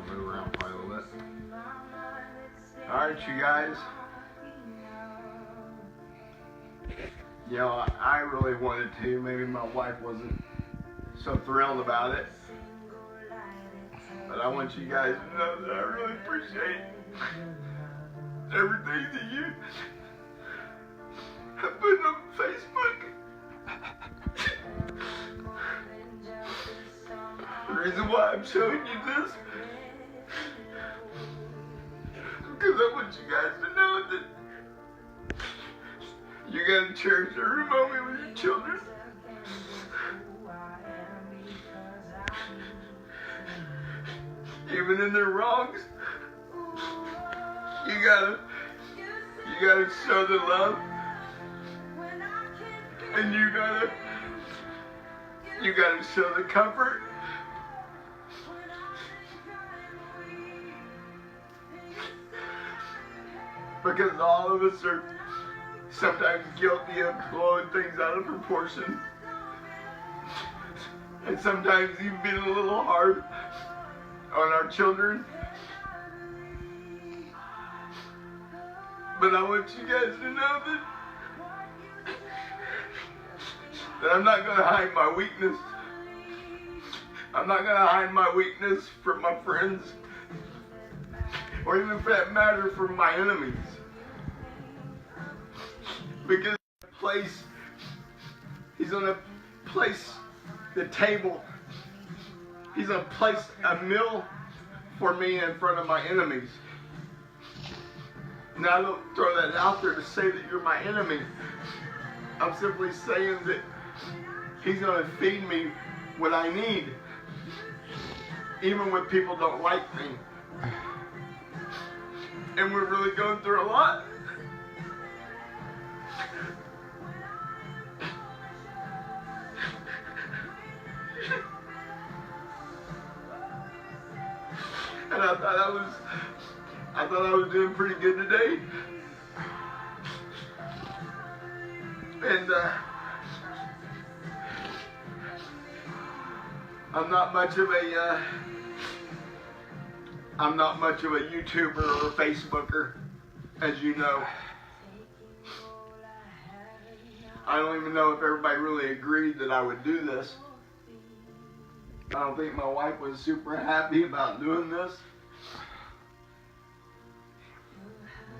move around probably a little bit. Alright, you guys. You know, I really wanted to. Maybe my wife wasn't so thrilled about it. But I want you guys to know that I really appreciate everything that you have put on Facebook. The reason why I'm showing you this, because I want you guys to know that you gotta cherish every moment with your children. Even in their wrongs, you gotta show the love, and you gotta show the comfort. Because all of us are sometimes guilty of blowing things out of proportion, and sometimes even being a little hard on our children. But I want you guys to know that I'm not going to hide my weakness. I'm not going to hide my weakness from my friends, or even for that matter from my enemies. Because he's going to place the table. He's going to place a meal for me in front of my enemies. Now, I don't throw that out there to say that you're my enemy. I'm simply saying that he's going to feed me what I need, even when people don't like me. And we're really going through a lot. And I thought I was doing pretty good today. And I'm not much of a YouTuber or a Facebooker, as you know. I don't even know if everybody really agreed that I would do this. I don't think my wife was super happy about doing this.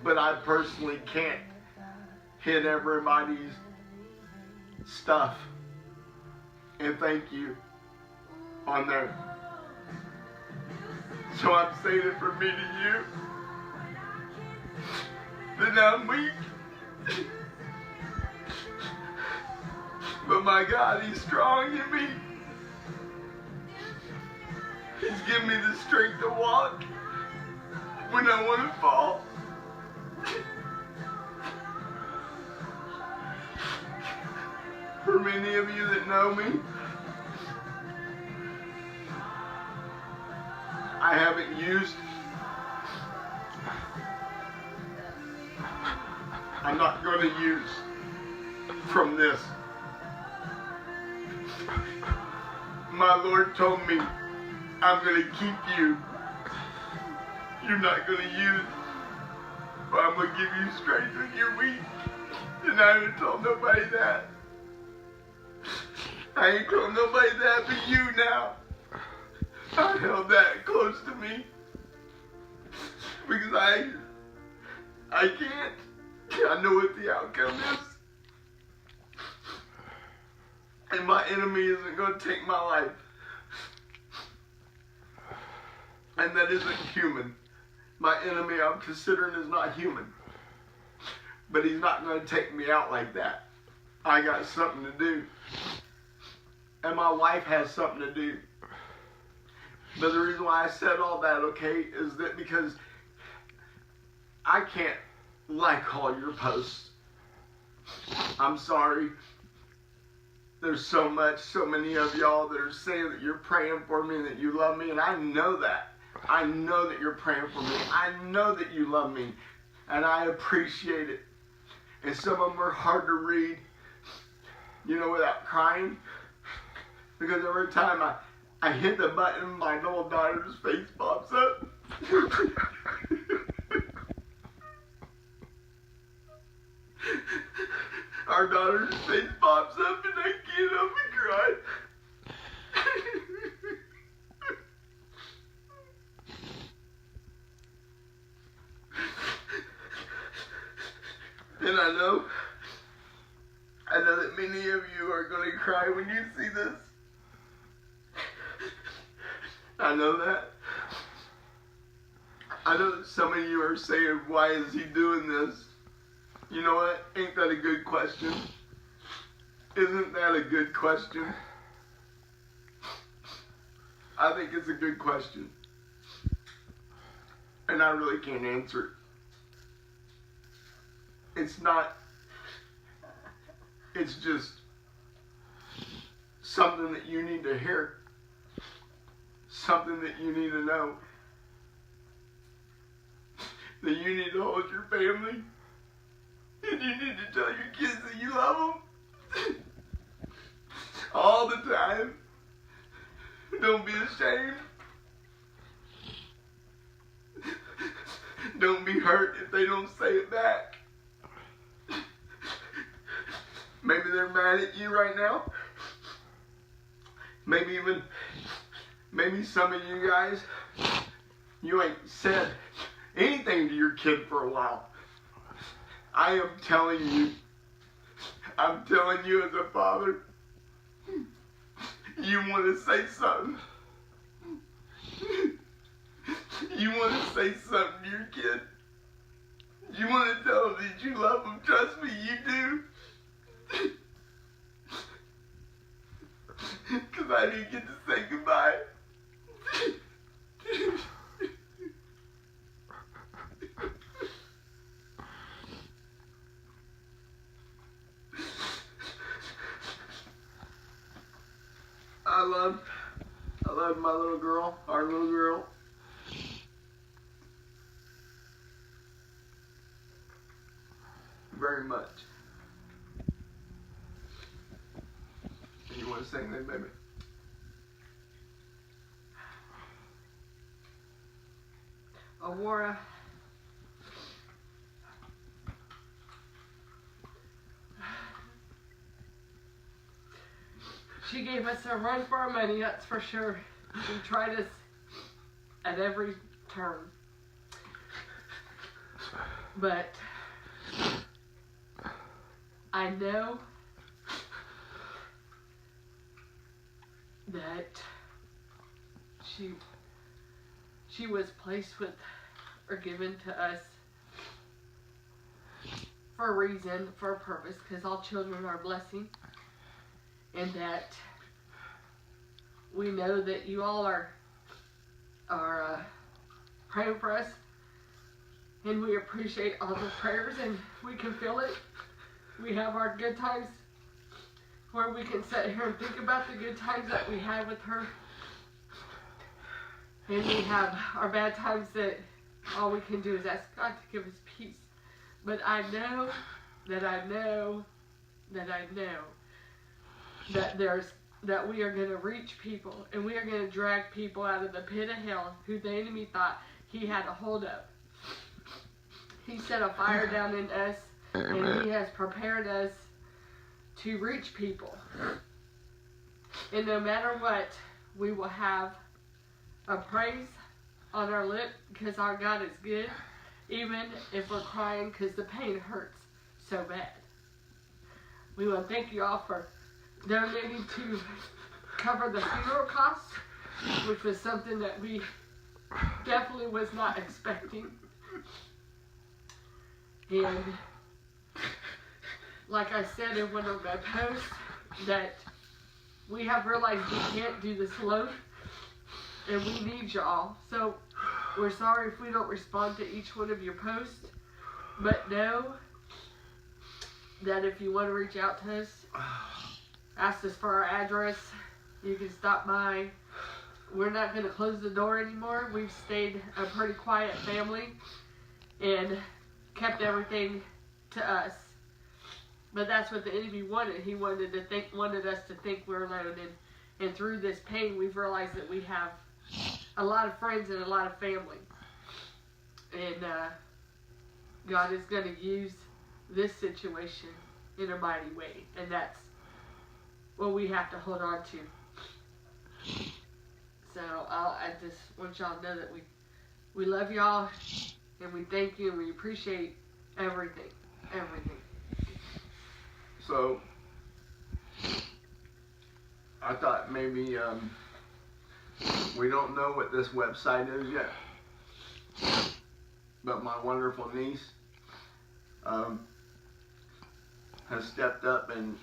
But I personally can't hit everybody's stuff and thank you on there. So I'm saying it from me to you, that I'm weak. But my God, he's strong in me. He's given me the strength to walk when I want to fall. For many of you that know me, I haven't used, I'm not going to use from this. My Lord told me, I'm going to keep you. You're not going to use, but I'm going to give you strength when you're weak. And I haven't told nobody that. I ain't told nobody that but you now. I held that close to me. Because I can't. I know what the outcome is. And my enemy isn't going to take my life. And that isn't human. My enemy I'm considering is not human. But he's not going to take me out like that. I got something to do. And my wife has something to do. But the reason why I said all that, okay, is that because I can't like all your posts. I'm sorry. There's so many of y'all that are saying that you're praying for me and that you love me, and I know that. I know that you're praying for me. I know that you love me, and I appreciate it. And some of them are hard to read, without crying. Because every time I hit the button, my little daughter's face pops up. Our daughter's face pops up and I get up and cry. And I know that many of you are going to cry when you see this. I know that. I know that some of you are saying, why is he doing this? You know what? Ain't that a good question? Isn't that a good question? I think it's a good question. And I really can't answer it. It's not, it's just something that you need to hear. Something that you need to know. That you need to hold your family. And you need to tell your kids that you love them. All the time. Don't be ashamed. Don't be hurt if they don't say it back. Maybe they're mad at you right now. Maybe some of you guys, you ain't said anything to your kid for a while. I am telling you as a father, you want to say something. You want to say something to your kid. You want to tell them that you love them. Trust me, you do. Because I didn't get to say goodbye. I love my little girl, our little girl. Very much. You want to say anything, baby? Aurora, she gave us a run for our money, that's for sure. She tried us at every turn. But I know that she was placed with or given to us for a reason, for a purpose, because all children are a blessing, and that we know that you all are praying for us, and we appreciate all the prayers, and we can feel it. We have our good times where we can sit here and think about the good times that we had with her, and we have our bad times that all we can do is ask God to give us peace. But I know that we are going to reach people, and we are going to drag people out of the pit of hell who the enemy thought he had a hold of. He set a fire down in us, and he has prepared us to reach people. And no matter what, we will have a praise on our lip because our God is good, even if we're crying because the pain hurts so bad. We want to thank you all for donating to cover the funeral costs, which was something that we definitely was not expecting. And like I said in one of my posts, that we have realized we can't do this alone, and we need y'all. So we're sorry if we don't respond to each one of your posts, but know that if you want to reach out to us, ask us for our address, you can stop by. We're not going to close the door anymore. We've stayed a pretty quiet family and kept everything to us. But that's what the enemy wanted. He wanted us to think we're alone, And through this pain, we've realized that we have a lot of friends and a lot of family. And God is going to use this situation in a mighty way. And that's what we have to hold on to. So I just want y'all to know that we love y'all, and we thank you, and we appreciate everything. So I thought maybe we don't know what this website is yet, but my wonderful niece has stepped up and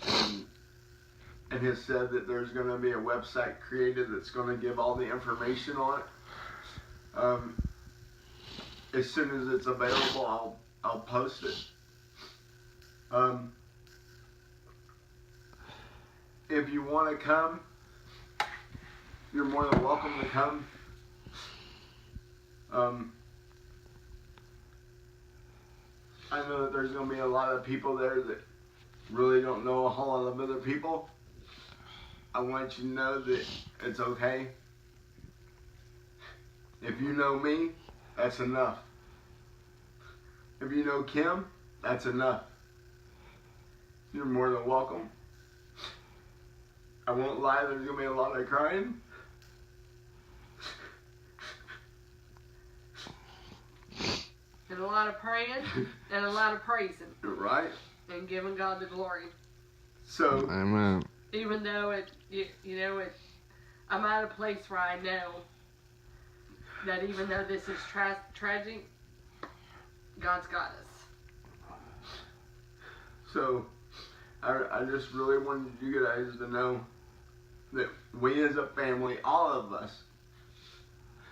has said that there's going to be a website created that's going to give all the information on it. As soon as it's available, I'll post it. If you want to come, you're more than welcome to come. I know that there's going to be a lot of people there that really don't know a whole lot of other people. I want you to know that it's okay. If you know me, that's enough. If you know Kim, that's enough. You're more than welcome. I won't lie, there's going to be a lot of crying. And a lot of praying and a lot of praising. Right. And giving God the glory. So, amen. Even though I'm at a place where I know that even though this is tragic, God's got us. So, I just really wanted you guys to know that we as a family, all of us,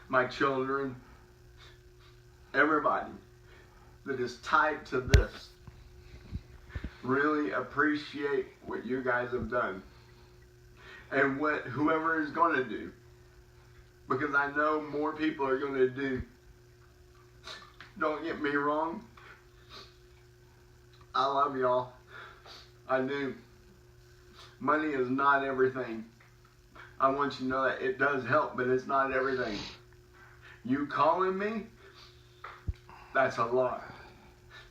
my children, everybody that is tied to this, really appreciate what you guys have done and what whoever is going to do, because I know more people are going to do. Don't get me wrong, I love y'all. I do. Money is not everything. I want you to know that it does help, but it's not everything. You calling me, that's a lot.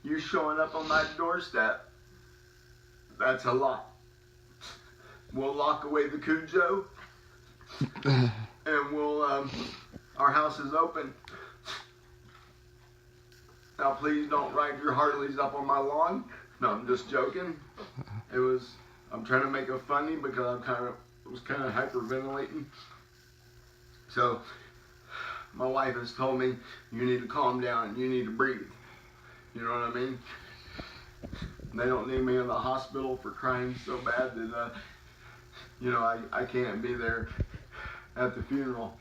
You showing up on my doorstep, that's a lot. We'll lock away the Cujo, and we'll, our house is open. Now please don't ride your Harleys up on my lawn. No, I'm just joking. I'm trying to make it funny because I was kind of hyperventilating. So, my wife has told me, you need to calm down, you need to breathe. You know what I mean? They don't need me in the hospital for crying so bad that, I can't be there at the funeral.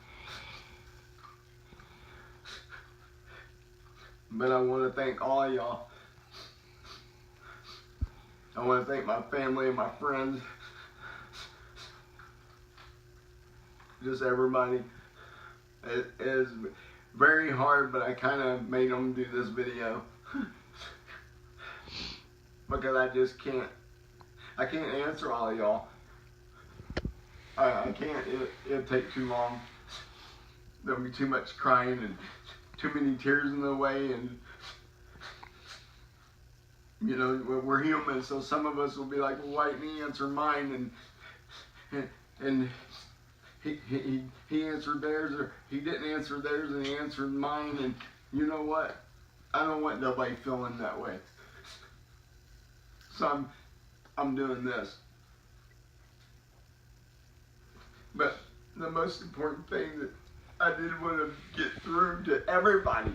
But I want to thank all of y'all. I want to thank my family and my friends. Just everybody. It is very hard, but I kind of made them do this video. Because I just can't. I can't answer all of y'all. I can't. It'd take too long. There'll be too much crying and too many tears in the way, and we're human, so some of us will be like, well, why didn't he answer mine? And he answered theirs, or he didn't answer theirs, and he answered mine. And you know what? I don't want nobody feeling that way. So I'm doing this. But the most important thing that I did want to get through to everybody,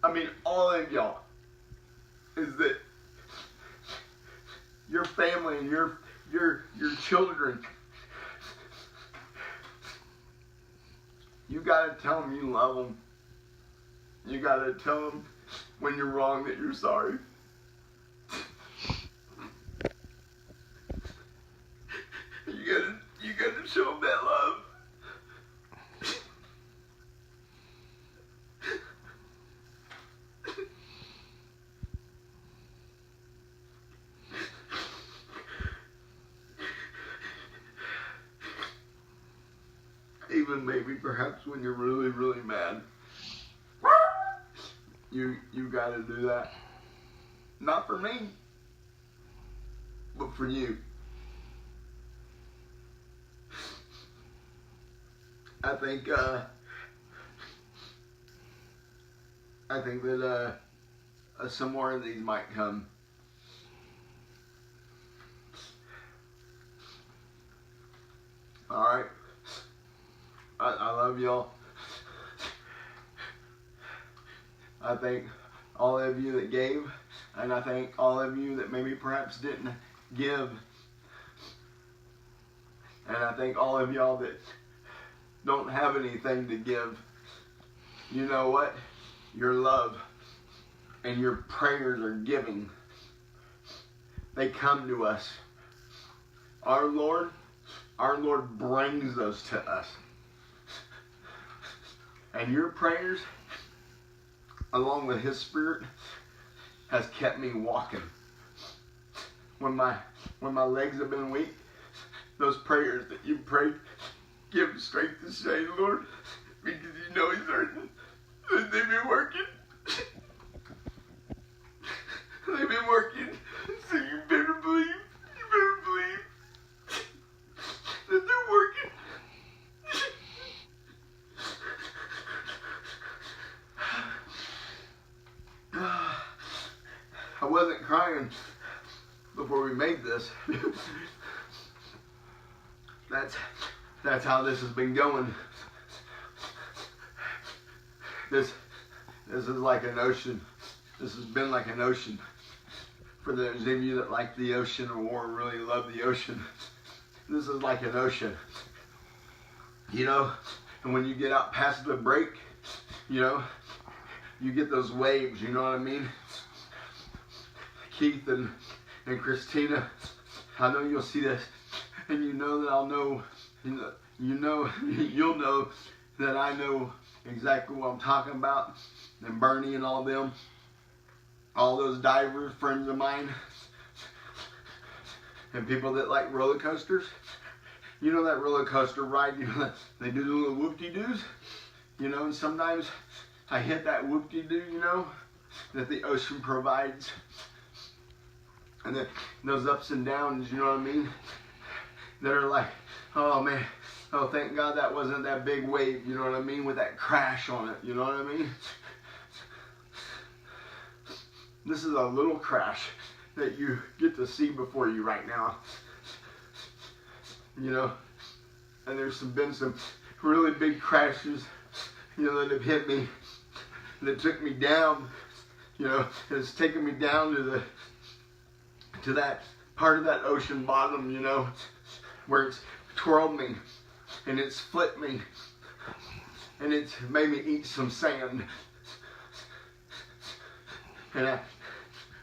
I mean all of y'all, is that your family and your children, you gotta tell them you love them. You gotta tell them when you're wrong that you're sorry. You gotta show them that love. even maybe perhaps when you're really, really mad. You got to do that. Not for me, but for you. I think that some more of these might come. All right. I love y'all. I thank all of you that gave, and I thank all of you that maybe perhaps didn't give. And I thank all of y'all that don't have anything to give. You know what? Your love and your prayers are giving. They come to us. Our Lord brings those to us. And your prayers, along with His Spirit, has kept me walking. When my legs have been weak, those prayers that you prayed give strength to say, Lord, because you know He's hurting. They've been working. They've been working. So you better believe. You better believe that they're working. I wasn't crying before we made this. That's how this has been going. This is like an ocean. This has been like an ocean. For those of you that like the ocean or really love the ocean, this is like an ocean. You know, and when you get out past the break, you know, you get those waves, you know what I mean? Keith and Christina, I know you'll see this, and you know that I'll know, you'll know that I know exactly what I'm talking about. And Bernie and all them, all those divers, friends of mine, and people that like roller coasters. You know that roller coaster ride, you know, they do the little whoop-de-doos, you know, and sometimes I hit that whoop-de-doo, you know, that the ocean provides. And then those ups and downs, you know what I mean, that are like, oh man, oh thank God that wasn't that big wave, you know what I mean, with that crash on it, you know what I mean. This is a little crash that you get to see before you right now. You know, and there's been some really big crashes, you know, that have hit me, that took me down, you know, it's taken me down to that part of that ocean bottom, you know, where it's twirled me, and it's flipped me, and it's made me eat some sand. And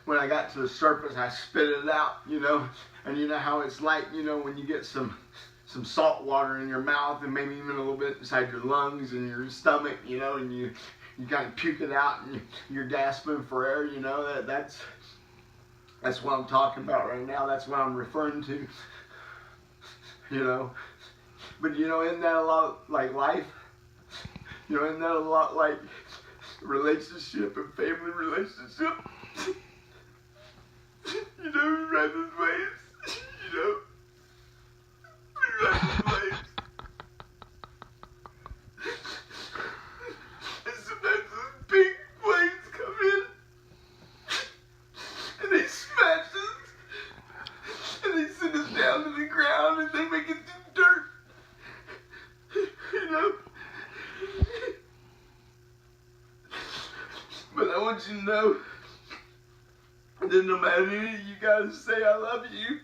when I got to the surface, I spit it out, you know, and you know how it's like, you know, when you get some salt water in your mouth and maybe even a little bit inside your lungs and your stomach, you know, and you kind of puke it out and you're gasping for air, you know, that's what I'm talking about right now. That's what I'm referring to, you know. But, you know, isn't that a lot like life? You know, isn't that a lot like relationship and family relationship? You know, we ride those waves, you know. We ride those waves. And sometimes those big waves come in, and they smash us, and they send us down to the ground, and they make it do dirt, you know. But I want you to know that no matter any of you guys say I love you,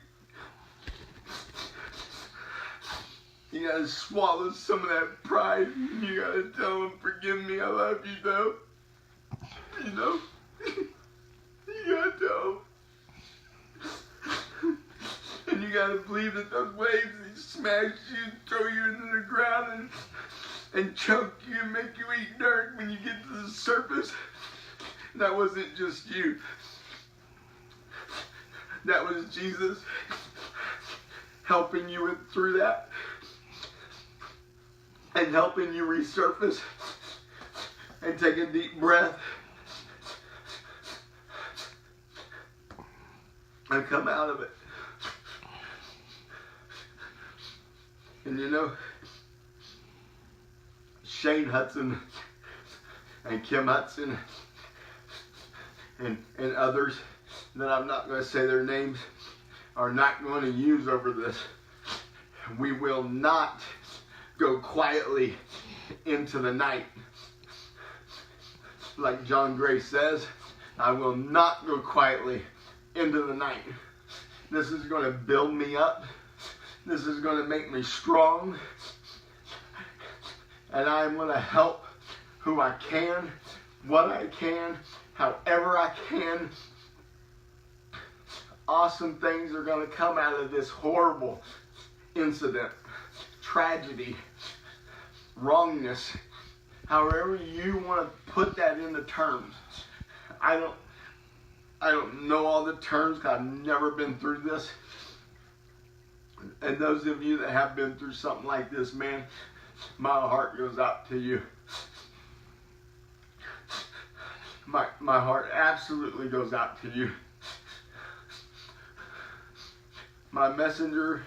you gotta swallow some of that pride. You gotta tell them, forgive me, I love you though. You know? You gotta tell them. And you gotta believe that those waves, they smash you and throw you into the ground and choke you and make you eat dirt when you get to the surface. That wasn't just you. That was Jesus helping you through that. and helping you resurface and take a deep breath and come out of it. And you know, Shane Hudson and Kim Hudson and others that I'm not going to say their names are not going to use over this. We will not go quietly into the night. Like John Gray says, I will not go quietly into the night. This is going to build me up. This is going to make me strong. And I'm going to help who I can, what I can, however I can. Awesome things are going to come out of this horrible incident, tragedy, wrongness, however you want to put that into terms. I don't know all the terms because I've never been through this. And those of you that have been through something like this, man, my heart goes out to you. My heart absolutely goes out to you. My messenger,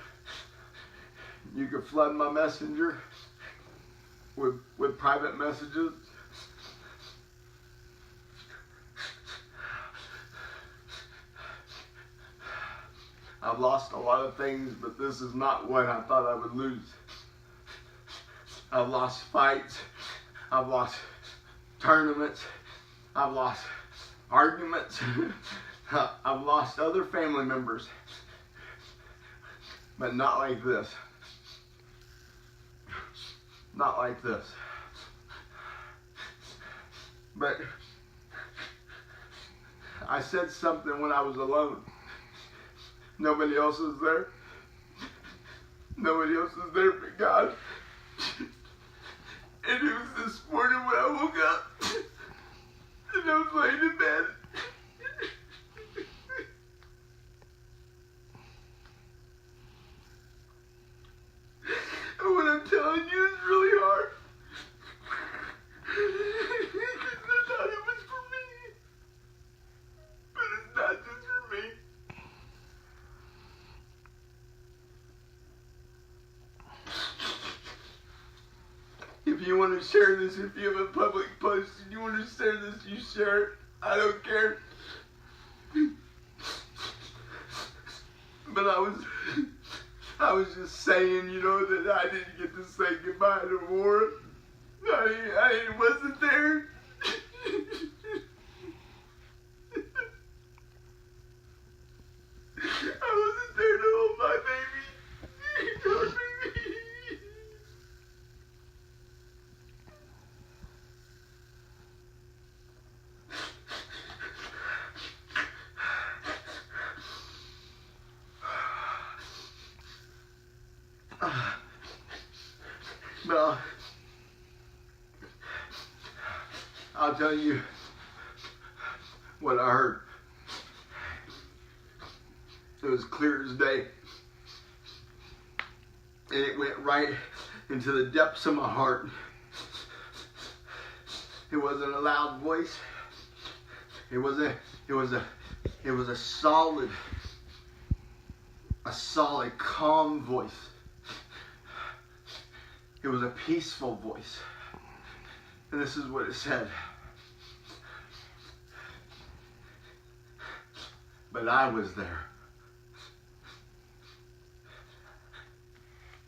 you can flood my messenger with private messages. I've lost a lot of things, but this is not what I thought I would lose. I've lost fights. I've lost tournaments. I've lost arguments. I've lost other family members. But not like this. Not like this. But I said something when I was alone. Nobody else was there. Nobody else was there but God. And it was this morning when I woke up. And I was laying in bed. And what I'm telling you is really hard. Because I thought it was for me. But it's not just for me. If you want to share this, if you have a public post and you want to share this, you share it. I don't care. But I was just saying, you know, that I didn't get to say goodbye to Aurora. I wasn't there. I wasn't there to hold my baby. But I'll tell you what I heard. It was clear as day. And it went right into the depths of my heart. It wasn't a loud voice. It was a solid, calm voice. It was a peaceful voice. And this is what it said. But I was there.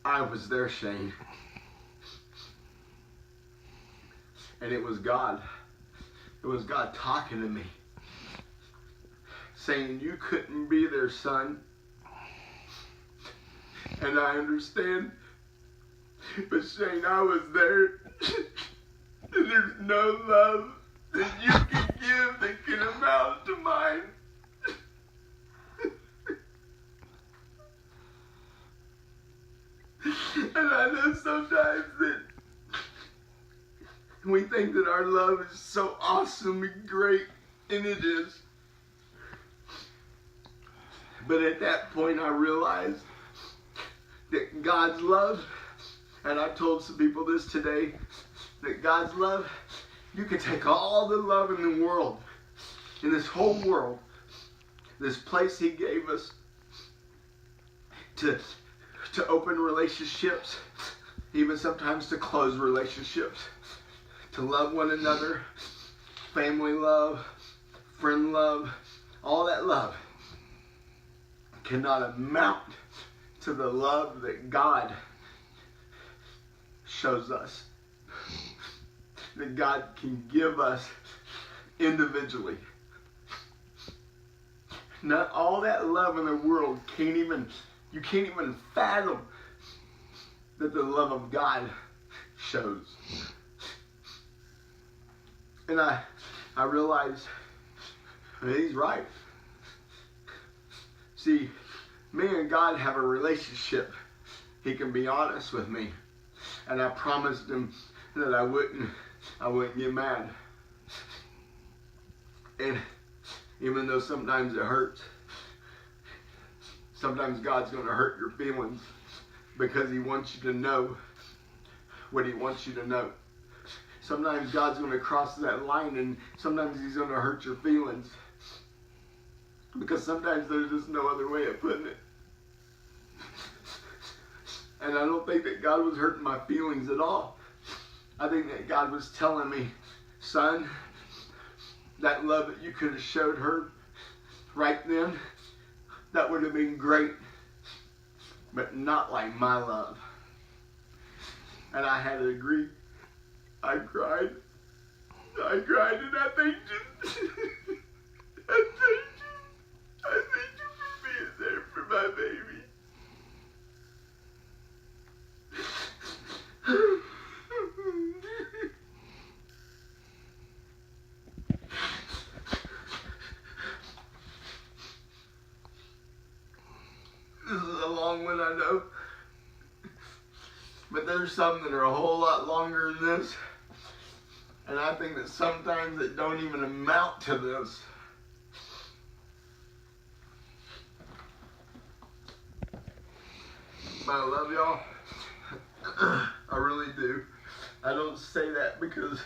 I was there, Shane. And it was God. It was God talking to me. Saying, you couldn't be there, son. And I understand. But Shane, I was there. And there's no love that you can give that can amount to mine. And I know sometimes that we think that our love is so awesome and great, and it is. But at that point I realized that God's love And I told some people this today, that God's love, you can take all the love in the world, in this whole world, this place He gave us to open relationships, even sometimes to close relationships, to love one another, family love, friend love, all that love cannot amount to the love that God shows us, that God can give us individually. Not all that love in the world you can't even fathom that the love of God shows. And I realize that He's right. See, me and God have a relationship. He can be honest with me. And I promised Him that I wouldn't get mad. And even though sometimes it hurts, sometimes God's going to hurt your feelings because He wants you to know what He wants you to know. Sometimes God's going to cross that line, and sometimes He's going to hurt your feelings because sometimes there's just no other way of putting it. And I don't think that God was hurting my feelings at all. I think that God was telling me, son, that love that you could have showed her right then, that would have been great, but not like my love. And I had to agree. I cried and I thanked you. I thank you for being there for my baby. This is a long one, I know. But there's some that are a whole lot longer than this. And I think that sometimes it don't even amount to this. But I love y'all. I really do. I don't say that because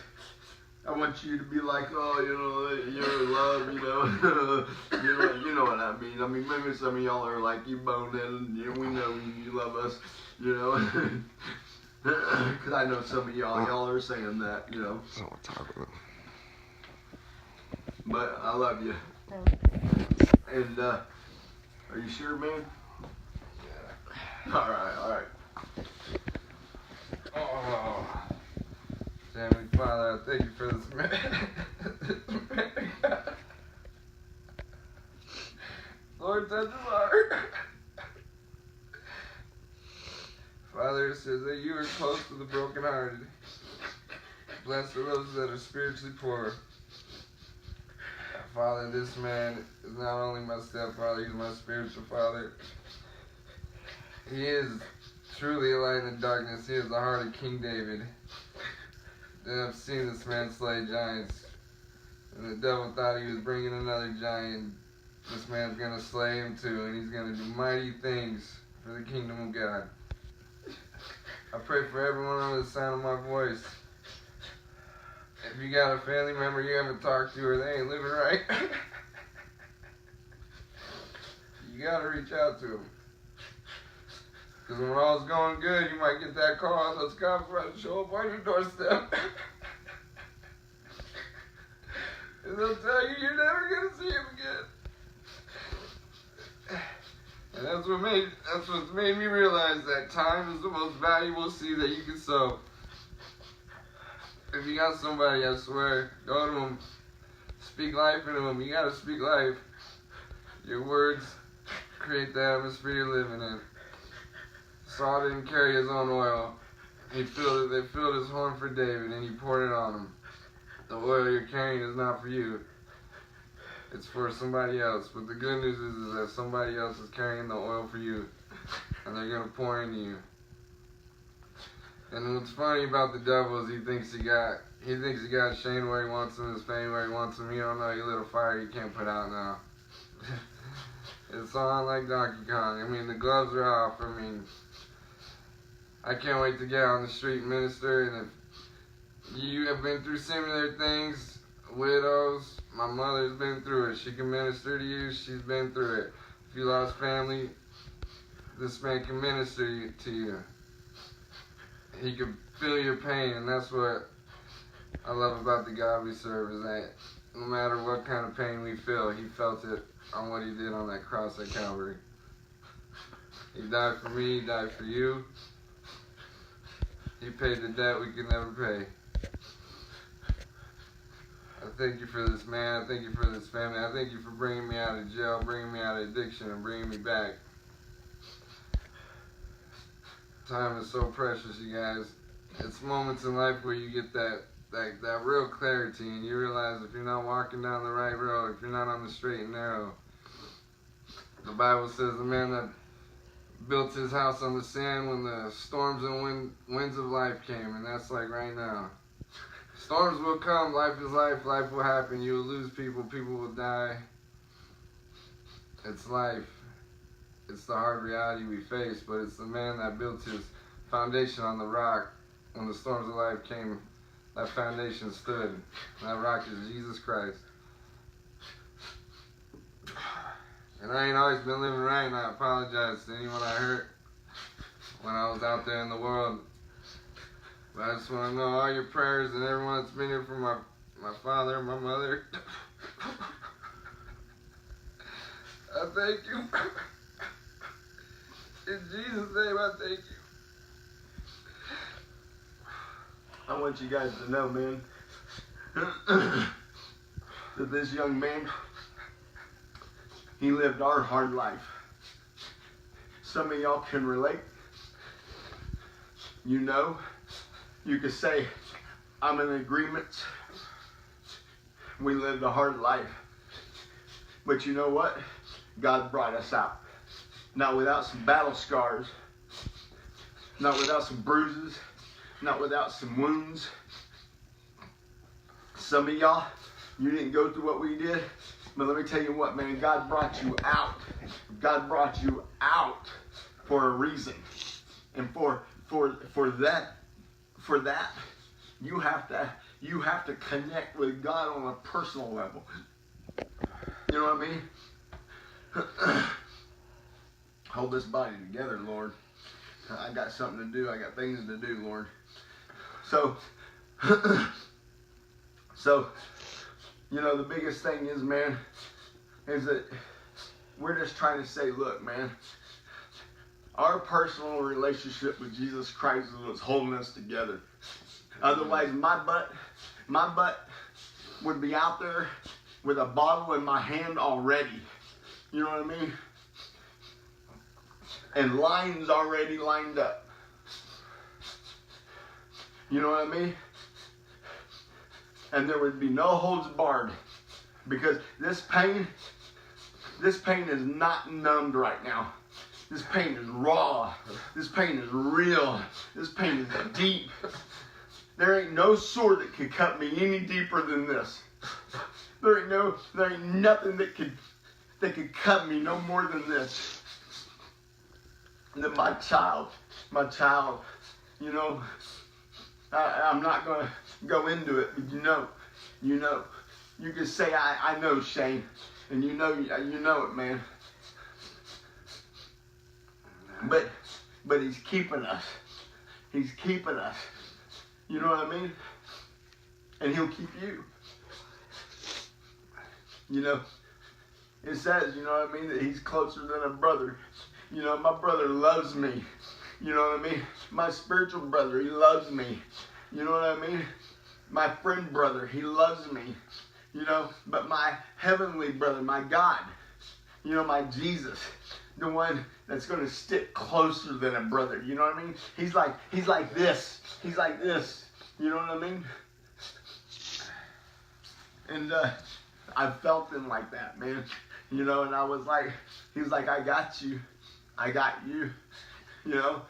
I want you to be like, oh, you're in love, you know what I mean. I mean, maybe some of y'all are like, you bonehead, and we know you love us, because I know some of y'all are saying that, But I love you. And are you sure, man? Yeah. All right. Oh, Heavenly Father, I thank you for this man. Lord, touch his heart. Father, it says that you are close to the brokenhearted. Blessed are those that are spiritually poor. Father, this man is not only my stepfather, he's my spiritual father. He is truly a light in the darkness. He has the heart of King David. And I've seen this man slay giants. And the devil thought he was bringing another giant. This man's going to slay him too, and he's going to do mighty things for the kingdom of God. I pray for everyone under the sound of my voice. If you got a family member you haven't talked to or they ain't living right, you got to reach out to them. Because when all's going good, you might get that call, let's go for us to show up on your doorstep. And they'll tell you you're never going to see him again. And that's what's made me realize that time is the most valuable seed that you can sow. If you got somebody, I swear, go to them, speak life into them. You got to speak life. Your words create the atmosphere you're living in. Saul didn't carry his own oil. They filled his horn for David, and he poured it on him. The oil you're carrying is not for you. It's for somebody else. But the good news is that somebody else is carrying the oil for you, and they're going to pour into you. And what's funny about the devil is he thinks he got Shane where he wants him, his fame where he wants him. You don't know, you lit a fire you can't put out now. It's on like Donkey Kong. I mean, the gloves are off. I mean, I can't wait to get out on the street and minister. And if you have been through similar things, widows, my mother's been through it. She can minister to you. She's been through it. If you lost family, this man can minister to you. He can feel your pain, and that's what I love about the God we serve, is that no matter what kind of pain we feel, he felt it on what he did on that cross at Calvary. He died for me, he died for you. He paid the debt we could never pay. I thank you for this man, I thank you for this family, I thank you for bringing me out of jail, bringing me out of addiction, and bringing me back. Time is so precious, you guys. It's moments in life where you get that real clarity, and you realize if you're not walking down the right road, if you're not on the straight and narrow. The Bible says the man that built his house on the sand when the storms and winds of life came, and that's like right now. Storms will come, life is life, life will happen, you will lose people, people will die. It's life. It's the hard reality we face, but it's the man that built his foundation on the rock. When the storms of life came, that foundation stood. That rock is Jesus Christ. And I ain't always been living right, and I apologize to anyone I hurt when I was out there in the world. But I just want to know all your prayers and everyone that's been here for my father and my mother. I thank you. In Jesus' name, I thank you. I want you guys to know, man, that this young man, he lived our hard life. Some of y'all can relate. You know, you could say, I'm in agreement. We lived a hard life. But you know what? God brought us out. Not without some battle scars. Not without some bruises. Not without some wounds. Some of y'all, you didn't go through what we did. But let me tell you what, man, God brought you out. God brought you out for a reason. And for that, you have to connect with God on a personal level. You know what I mean? Hold this body together, Lord. I got something to do. I got things to do, Lord. So, you know, the biggest thing is, man, is that we're just trying to say, look, man, our personal relationship with Jesus Christ is what's holding us together. Otherwise, my butt would be out there with a bottle in my hand already. You know what I mean? And lines already lined up. You know what I mean? And there would be no holds barred. Because this pain is not numbed right now. This pain is raw. This pain is real. This pain is deep. There ain't no sword that could cut me any deeper than this. There ain't nothing that could cut me no more than this. That my child, you know, I'm not going to go into it, but you know, you can say, I know, Shane, and you know it, man. But he's keeping us. He's keeping us. You know what I mean? And he'll keep you. You know, it says, you know what I mean, that he's closer than a brother. You know, my brother loves me. You know what I mean? My spiritual brother, he loves me. You know what I mean? My friend brother, he loves me. You know, but my heavenly brother, my God, you know, my Jesus, the one that's going to stick closer than a brother. You know what I mean? He's like this. He's like this. You know what I mean? And I felt him like that, man. You know, and I was like, he's like, I got you. I got you, you know,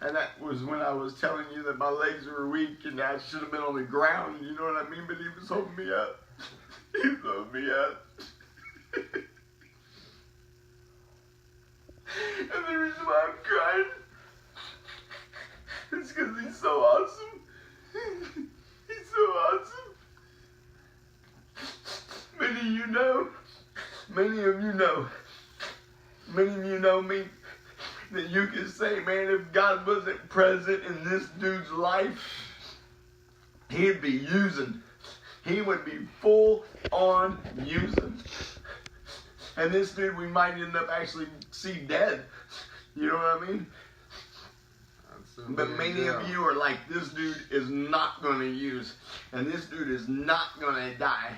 and that was when I was telling you that my legs were weak and I should have been on the ground, you know what I mean, but he was holding me up. He was holding me up. And the reason why I'm crying It's because he's so awesome. He's so awesome. Many of you know me, that you can say, man, if God wasn't present in this dude's life, he'd be using. He would be full on using. And this dude we might end up actually see dead. You know what I mean? But many of you are like, this dude is not going to use. And this dude is not going to die.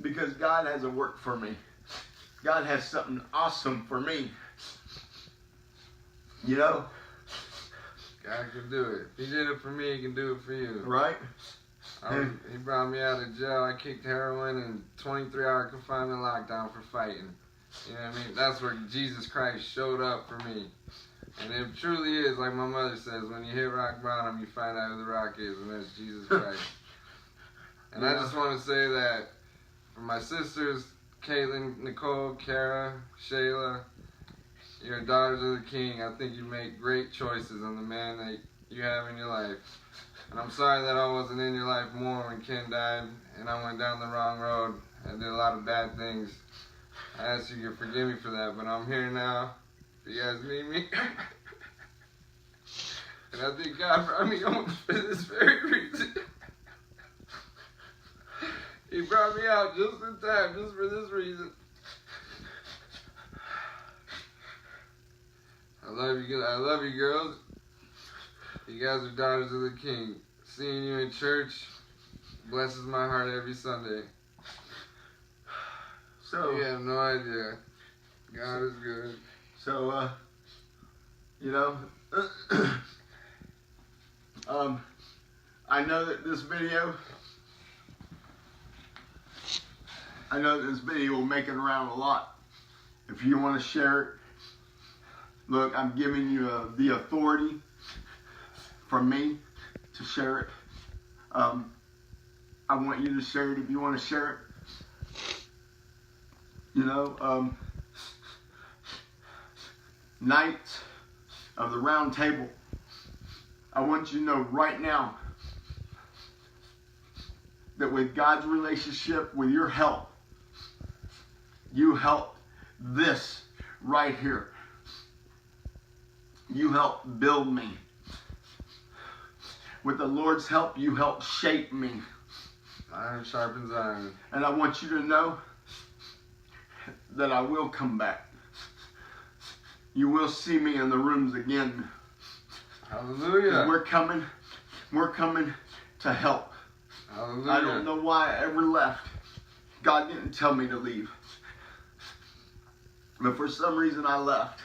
Because God has a work for me. God has something awesome for me. You know? God can do it. If he did it for me, he can do it for you. Right? He brought me out of jail. I kicked heroin and 23-hour confinement lockdown for fighting. You know what I mean? That's where Jesus Christ showed up for me. And it truly is, like my mother says, when you hit rock bottom, you find out who the rock is, and that's Jesus Christ. And I just want to say that for my sisters, Caitlin, Nicole, Kara, Shayla, you're daughters of the King. I think you make great choices on the man that you have in your life. And I'm sorry that I wasn't in your life more when Ken died and I went down the wrong road and did a lot of bad things. I ask you to forgive me for that, but I'm here now. If you guys need me. And I think God brought me home for this very reason. He brought me out just in time, just for this reason. I love you girls. You guys are daughters of the King. Seeing you in church blesses my heart every Sunday. So you have no idea. God is good. So, you know, I know that this video will make it around a lot. If you want to share it, look, I'm giving you the authority from me to share it. I want you to share it if you want to share it. You know, Knights of the Round Table, I want you to know right now that with God's relationship, with your help, you helped this right here. You helped build me. With the Lord's help, you helped shape me. Iron sharpens iron. And I want you to know that I will come back. You will see me in the rooms again. Hallelujah. We're coming to help. Hallelujah. I don't know why I ever left. God didn't tell me to leave. But for some reason I left.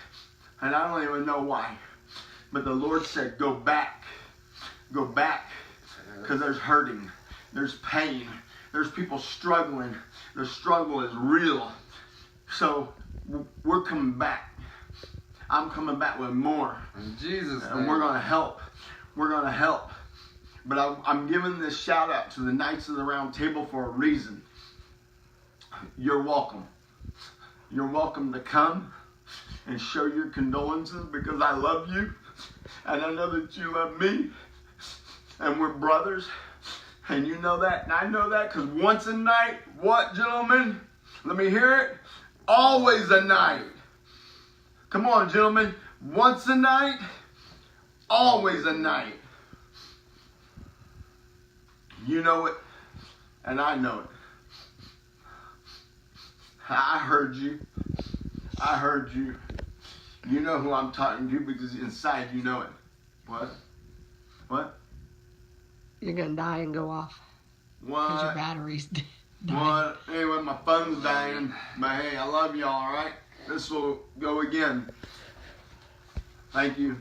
And I don't even know why. But the Lord said, go back. Go back. Because there's hurting. There's pain. There's people struggling. The struggle is real. So we're coming back. I'm coming back with more. In Jesus' name. And we're going to help. We're going to help. But I'm giving this shout out to the Knights of the Round Table for a reason. You're welcome. You're welcome to come and show your condolences because I love you. And I know that you love me. And we're brothers. And you know that. And I know that because once a night, what, gentlemen? Let me hear it. Always a night. Come on, gentlemen. Once a night, always a night. You know it, and I know it. I heard you. I heard you. You know who I'm talking to because inside you know it. What? What? You're going to die and go off. Because your battery's dying. What? Anyway, my phone's dying. But hey, I love y'all, alright? This will go again. Thank you.